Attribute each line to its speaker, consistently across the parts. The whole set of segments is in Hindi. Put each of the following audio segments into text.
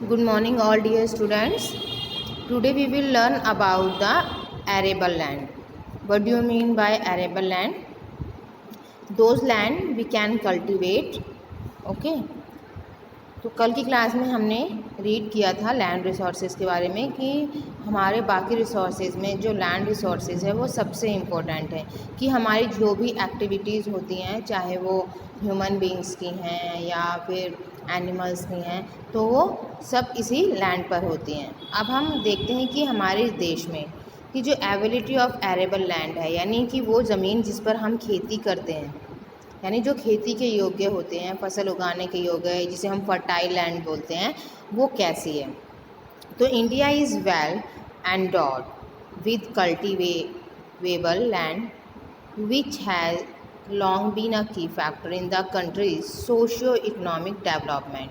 Speaker 1: Good morning, all dear students. Today we will learn about the arable land. What do you mean by arable land? Those land we can cultivate. Okay. तो कल की क्लास में हमने रीड किया था लैंड रिसोर्सेज के बारे में कि हमारे बाकी रिसोर्सेज में जो लैंड रिसोर्सेज है वो सबसे इम्पोर्टेंट है कि हमारी जो भी एक्टिविटीज़ होती हैं, चाहे वो ह्यूमन बींग्स की हैं या फिर एनिमल्स की हैं, तो वो सब इसी लैंड पर होती हैं। अब हम देखते हैं कि हमारे देश में कि जो एबिलिटी ऑफ एरेबल लैंड है, यानी कि वो ज़मीन जिस पर हम खेती करते हैं, यानी जो खेती के योग्य होते हैं, फसल उगाने के योग्य, जिसे हम फर्टाइल लैंड बोलते हैं, वो कैसी है। तो India is well endowed with cultivable land which has long been a key factor in the country's socio economic development.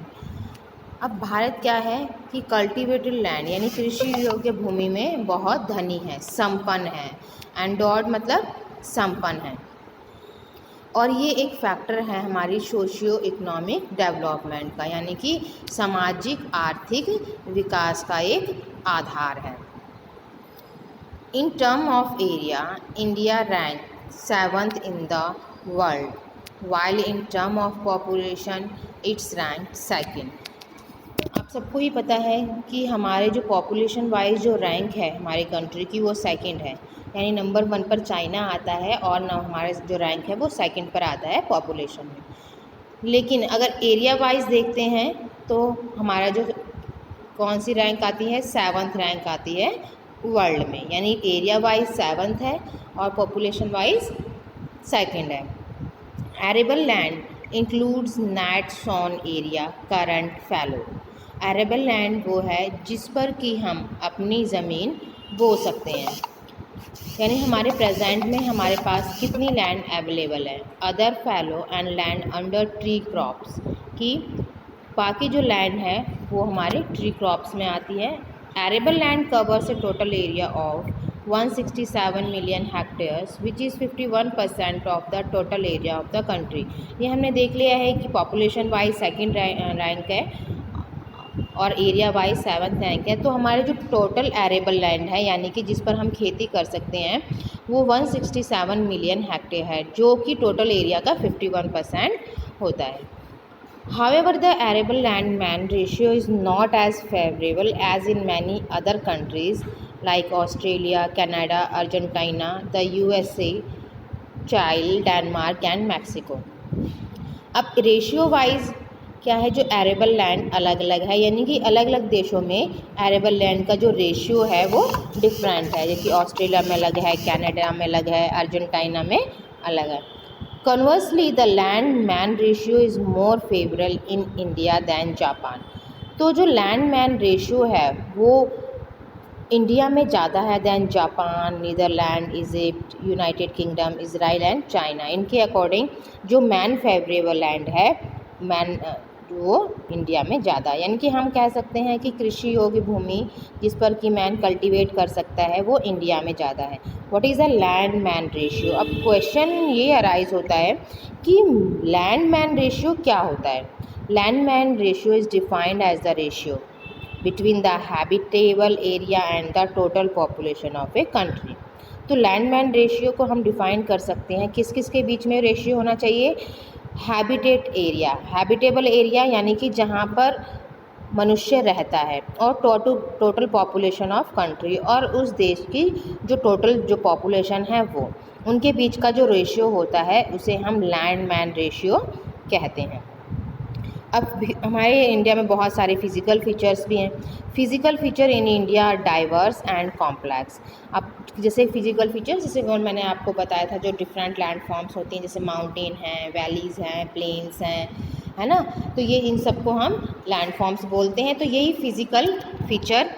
Speaker 1: अब भारत क्या है कि कल्टिवेटेड लैंड यानी कृषि योग्य भूमि में बहुत धनी है, संपन्न है। एंडोर्ड मतलब संपन्न है, और ये एक फैक्टर है हमारी सोशियो इकोनॉमिक डेवलपमेंट का, यानी कि सामाजिक आर्थिक विकास का एक आधार है। In term of area India rank 7th in the world, while in term of population it's rank 2nd। आप सबको ही पता है कि हमारे जो पॉपुलेशन वाइज जो रैंक है हमारी कंट्री की वो 2nd है, यानी नंबर 1 पर चाइना आता है और न हमारा जो रैंक है वो 2nd पर आता है पॉपुलेशन में। लेकिन अगर एरिया वाइज देखते हैं तो हमारा जो कौन सी रैंक आती है, 7th रैंक आती है वर्ल्ड में, यानी एरिया वाइज 7th है और पॉपुलेशन वाइज 2nd है। Arable land includes net sown area current fallow. Arable land वो है जिस पर कि हम अपनी ज़मीन बो सकते हैं, यानी हमारे प्रेजेंट में हमारे पास कितनी लैंड अवेलेबल है। Other fallow and land under tree crops, कि बाकी जो लैंड है वो हमारे ट्री क्रॉप्स में आती है। Arable land covers A total area of 167 million hectares which is 51% of the total area of the country. ये हमने देख लिया है कि पॉपुलेशन वाइज 2nd रैंक है और एरिया वाइज 7th रैंक है। तो हमारे जो टोटल एरेबल लैंड है, यानी कि जिस पर हम खेती कर सकते हैं, वो 167 मिलियन हेक्टेयर है, जो कि टोटल एरिया का 51% होता है। However, the arable land man ratio is not as favorable as in many other countries like Australia, Canada, Argentina, the USA, Chile, Denmark and Mexico। अब रेशियो वाइज क्या है, जो एरेबल लैंड अलग अलग है, यानी कि अलग अलग देशों में एरेबल लैंड का जो रेशियो है वो डिफरेंट है, जैसे ऑस्ट्रेलिया में अलग है, कनाडा में अलग है, अर्जेंटीना में अलग है। Conversely the land man ratio is more favourable in India than Japan. तो जो लैंड मैन रेशियो है वो इंडिया में ज़्यादा है than Japan, Netherland, Egypt, United Kingdom, Israel and China. इनके अकॉर्डिंग जो मैन फेवरेबल लैंड है, मैन वो इंडिया में ज़्यादा, यानी कि हम कह सकते हैं कि कृषि योग्य भूमि जिस पर कि मैन कल्टीवेट कर सकता है वो इंडिया में ज़्यादा है। What is a land man ratio. अब क्वेश्चन ये अराइज होता है कि लैंड मैन रेशियो क्या होता है। Land man ratio is defined as the ratio between the habitable area and the total population of a country. तो लैंड मैन रेशियो को हम डिफाइन कर सकते हैं किस किस के बीच में रेशियो होना चाहिए। हैबिटेट एरिया, हैबिटेबल एरिया यानी कि जहाँ पर मनुष्य रहता है, और टोटल पॉपुलेशन ऑफ कंट्री, और उस देश की जो टोटल जो पॉपुलेशन है वो, उनके बीच का जो रेशियो होता है उसे हम लैंड मैन रेशियो कहते हैं। अब हमारे इंडिया में बहुत सारे फिज़िकल फीचर्स भी हैं। Physical feature in India are diverse and complex. अब जैसे फिज़िकल फीचर्स, जैसे मैंने आपको बताया था, जो डिफरेंट लैंड फॉर्म्स होती हैं, जैसे माउंटेन हैं, वैलीज़ हैं, प्लेन्स हैं, है ना, तो ये इन सबको हम लैंड फॉर्म्स बोलते हैं। तो यही फिज़िकल फीचर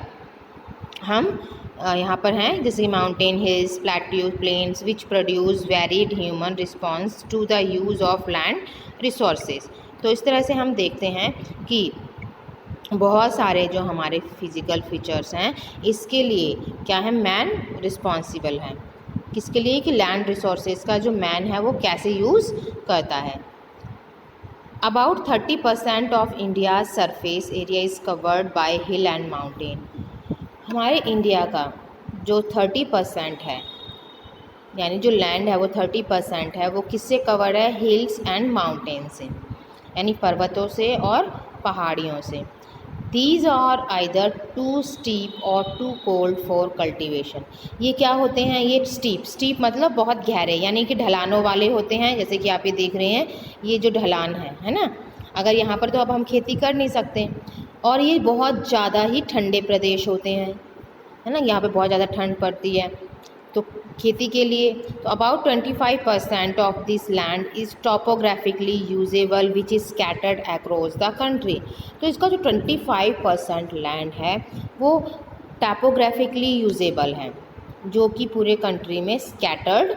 Speaker 1: हम यहाँ पर हैं, जैसे mountain, hills, plateau, plains which produce varied human response to the use of land resources. तो इस तरह से हम देखते हैं कि बहुत सारे जो हमारे फिज़िकल फीचर्स हैं, इसके लिए क्या है, मैन रिस्पॉन्सिबल है। किसके लिए, कि लैंड रिसोर्सेज का जो मैन है वो कैसे यूज़ करता है। About 30% of India surface area is covered by hill and mountain. हमारे इंडिया का जो 30% है, यानी जो लैंड है वो 30% है, वो किससे कवर है? हिल्स एंड माउंटेन से, यानी पर्वतों से और पहाड़ियों से। These are either too steep और टू कोल्ड फॉर कल्टीवेशन। ये क्या होते हैं? ये स्टीप मतलब बहुत गहरे, यानी कि ढलानों वाले होते हैं। जैसे कि आप ये देख रहे हैं, ये जो ढलान है ना, अगर यहाँ पर तो अब हम खेती कर नहीं सकते। और ये बहुत ज़्यादा ही ठंडे प्रदेश होते हैं, है ना, यहाँ पे बहुत ज़्यादा ठंड पड़ती है तो खेती के लिए। तो about 25% of this land is topographically usable which is scattered across the country. तो इसका जो 25% लैंड है वो टोपोग्राफिकली यूजेबल है, जो कि पूरे कंट्री में स्कैटर्ड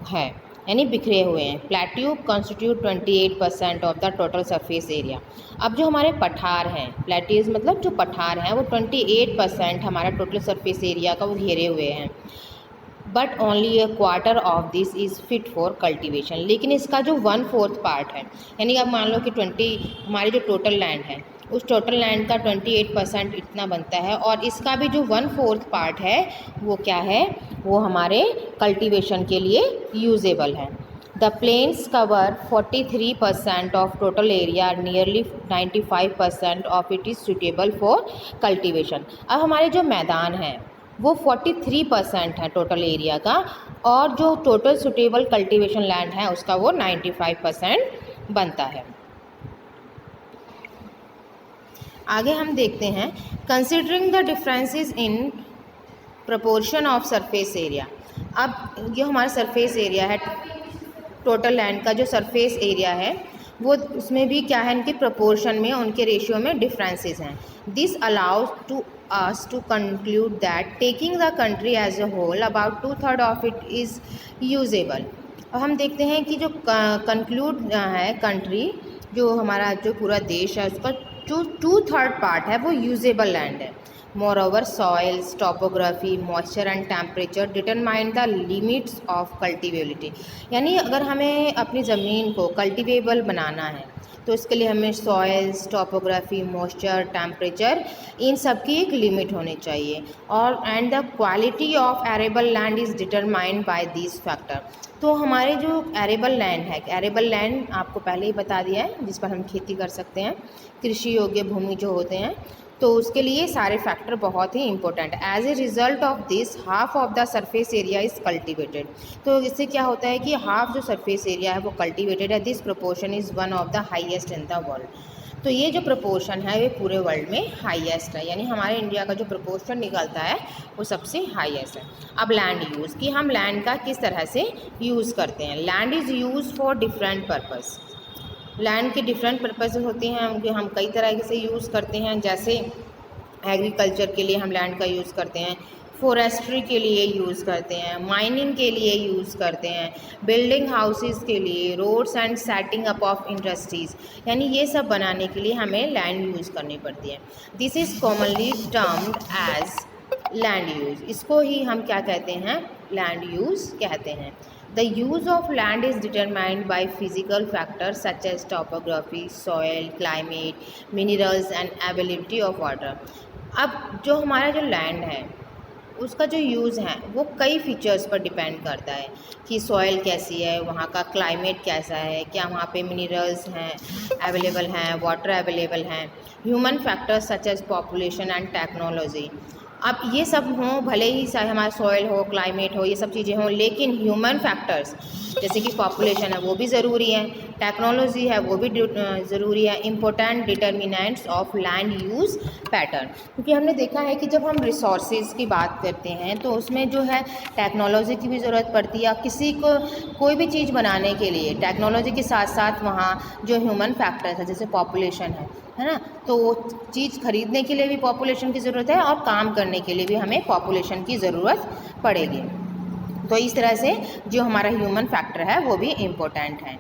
Speaker 1: है, यानी बिखरे हुए हैं। Plateau constitute 28% of the total surface area. अब जो हमारे पठार हैं, प्लेट्यूज मतलब जो पठार हैं, वो 28% हमारा टोटल सरफेस एरिया का वो घेरे हुए हैं। But only a quarter of this is fit for cultivation. लेकिन इसका जो 1/4 पार्ट है, यानी अब मान लो कि 20 हमारी जो टोटल लैंड है, उस टोटल लैंड का 28% इतना बनता है, और इसका भी जो 1/4 पार्ट है वो क्या है? वो हमारे कल्टीवेशन के लिए यूजेबल है। The plains cover 43% of total area, nearly 95% of it is suitable for cultivation. अब हमारे जो मैदान हैं वो 43% है टोटल एरिया का, और जो टोटल सुटेबल कल्टीवेशन लैंड है उसका वो 95% बनता है। आगे हम देखते हैं, considering the differences in proportion of surface area. अब ये हमारा सरफेस एरिया है, टोटल लैंड का जो सरफेस एरिया है वो, उसमें भी क्या है, इनके प्रोपोर्शन में, उनके रेशियो में डिफरेंसेस हैं। This allows to us to conclude that taking the country as a whole about 2/3 of it is usable। अब हम देखते हैं कि जो कंक्लूड है कंट्री, जो हमारा जो पूरा देश है, उसका जो 2/3 पार्ट है वो यूजेबल लैंड है। Moreover soils, topography, moisture and temperature determine the limits of cultivability. यानी अगर हमें अपनी ज़मीन को कल्टिवेबल बनाना है तो इसके लिए हमें सॉइल्स, टोपोग्राफी, मॉइस्चर, टेम्परेचर, इन सब की एक लिमिट होनी चाहिए। और and the quality of arable land is determined by this factor. तो हमारे जो एरेबल लैंड है, एरेबल लैंड आपको पहले ही बता दिया है, जिस पर हम खेती कर सकते हैं, कृषि योग्य भूमि जो होते हैं, तो उसके लिए सारे फैक्टर बहुत ही इंपॉर्टेंट है। As a result of this half of the surface area is cultivated. तो इससे क्या होता है कि हाफ जो सरफेस एरिया है वो कल्टिवेटेड है। This proportion is one of the highest in the world. तो ये जो प्रोपोर्शन है ये पूरे वर्ल्ड में हाईएस्ट है, यानी हमारे इंडिया का जो प्रोपोर्शन निकलता है वो सबसे हाईएस्ट है। अब लैंड यूज़, कि हम लैंड का किस तरह से यूज़ करते हैं। Land is use for different purpose. Land के डिफरेंट पर्पज़ होते हैं, उनके हम कई तरह से यूज़ करते हैं। जैसे एग्रीकल्चर के लिए हम लैंड का यूज़ करते हैं, फॉरेस्ट्री के लिए यूज़ करते हैं, माइनिंग के लिए यूज़ करते हैं, बिल्डिंग हाउसेस के लिए, roads and setting up of industries, यानी ये सब बनाने के लिए हमें लैंड यूज़ करनी पड़ती है। This is commonly termed as land use. इसको ही हम क्या कहते हैं? लैंड यूज़ कहते हैं। The use of land is determined by physical factors such as topography, soil, climate, minerals and availability of water। अब जो हमारा जो लैंड है उसका जो यूज़ है वो कई फीचर्स पर डिपेंड करता है, कि सॉइल कैसी है, वहाँ का क्लाइमेट कैसा है, क्या वहाँ पे मिनरल्स हैं अवेलेबल हैं, वाटर अवेलेबल हैं, human factors such as population and technology. अब ये सब हों, भले ही हमारा सॉइल हो, क्लाइमेट हो, ये सब चीज़ें हों, लेकिन ह्यूमन फैक्टर्स जैसे कि पॉपुलेशन है वो भी ज़रूरी है, टेक्नोलॉजी है वो भी ज़रूरी है, important determinants of land use pattern. क्योंकि हमने देखा है कि जब हम रिसोर्सेज की बात करते हैं तो उसमें जो है टेक्नोलॉजी की भी ज़रूरत पड़ती है। किसी को कोई भी चीज़ बनाने के लिए टेक्नोलॉजी के साथ साथ वहाँ जो ह्यूमन फैक्टर्स है, जैसे पॉपुलेशन है ना, तो वो चीज़ खरीदने के लिए भी पॉपुलेशन की ज़रूरत है और काम करने के लिए भी हमें पॉपुलेशन की ज़रूरत पड़ेगी। तो इस तरह से जो हमारा ह्यूमन फैक्टर है वो भी इम्पोर्टेंट है।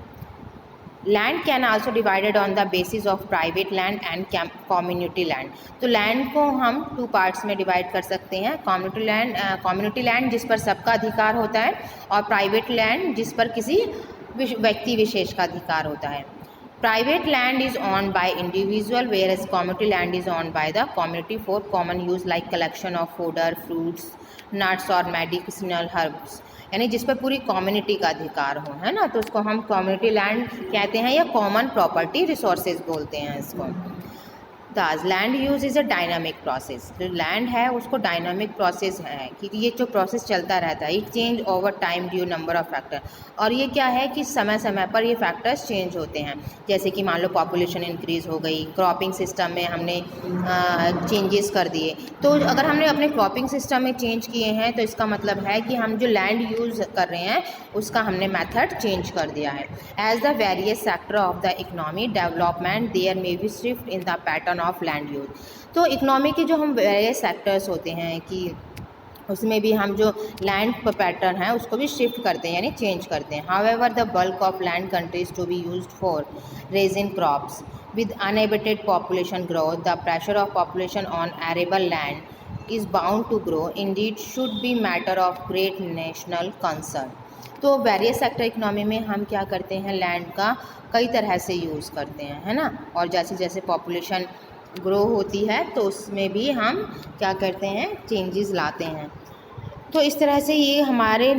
Speaker 1: Land can also divided on the basis of private land and community land. तो लैंड को हम 2 पार्ट्स में डिवाइड कर सकते हैं, कम्युनिटी लैंड जिस पर सबका अधिकार होता है, और प्राइवेट लैंड जिस पर किसी व्यक्ति विशेष का अधिकार होता है। Private land is owned by individual, whereas community land is owned by the community for common use like collection of fodder, fruits, nuts और medicinal herbs, यानी जिस पर पूरी कम्युनिटी का अधिकार हो, है ना, तो उसको हम कम्युनिटी लैंड कहते हैं या कॉमन प्रॉपर्टी रिसोर्सेज बोलते हैं इसको। दाज land use is a dynamic process, जो लैंड है उसको डायनामिक प्रोसेस है कि ये जो प्रोसेस चलता रहता है, it change over time due number of factor, और ये क्या है कि समय समय पर ये फैक्टर्स चेंज होते हैं, जैसे कि मान लो पॉपुलेशन इंक्रीज़ हो गई, क्रॉपिंग सिस्टम में हमने चेंजेस कर दिए, तो अगर हमने अपने क्रॉपिंग सिस्टम में चेंज किए हैं तो इसका मतलब है कि हम जो लैंड यूज़ कर रहे हैं उसका हमने मेथड चेंज कर दिया है। As the various sector of the economy development there may be shift in the pattern of land use. तो इकोनॉमी के जो हम वेरियस सेक्टर्स होते हैं कि उसमें भी हम जो लैंड पैटर्न है उसको भी शिफ्ट करते हैं यानी चेंज करते हैं। However the bulk of land countries to be used for raising crops with unabated population growth, the pressure of population on arable land is bound to grow. Indeed, should be matter of great national concern. तो वेरियस सेक्टर इकोनॉमी में हम क्या करते हैं, लैंड का कई तरह से यूज़ करते हैं, है ना, और जैसे जैसे पॉपुलेशन ग्रो होती है तो उसमें भी हम क्या करते हैं, चेंजेस लाते हैं। तो इस तरह से ये हमारे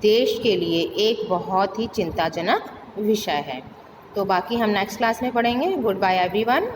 Speaker 1: देश के लिए एक बहुत ही चिंताजनक विषय है। तो बाकी हम नेक्स्ट क्लास में पढ़ेंगे। Goodbye everyone.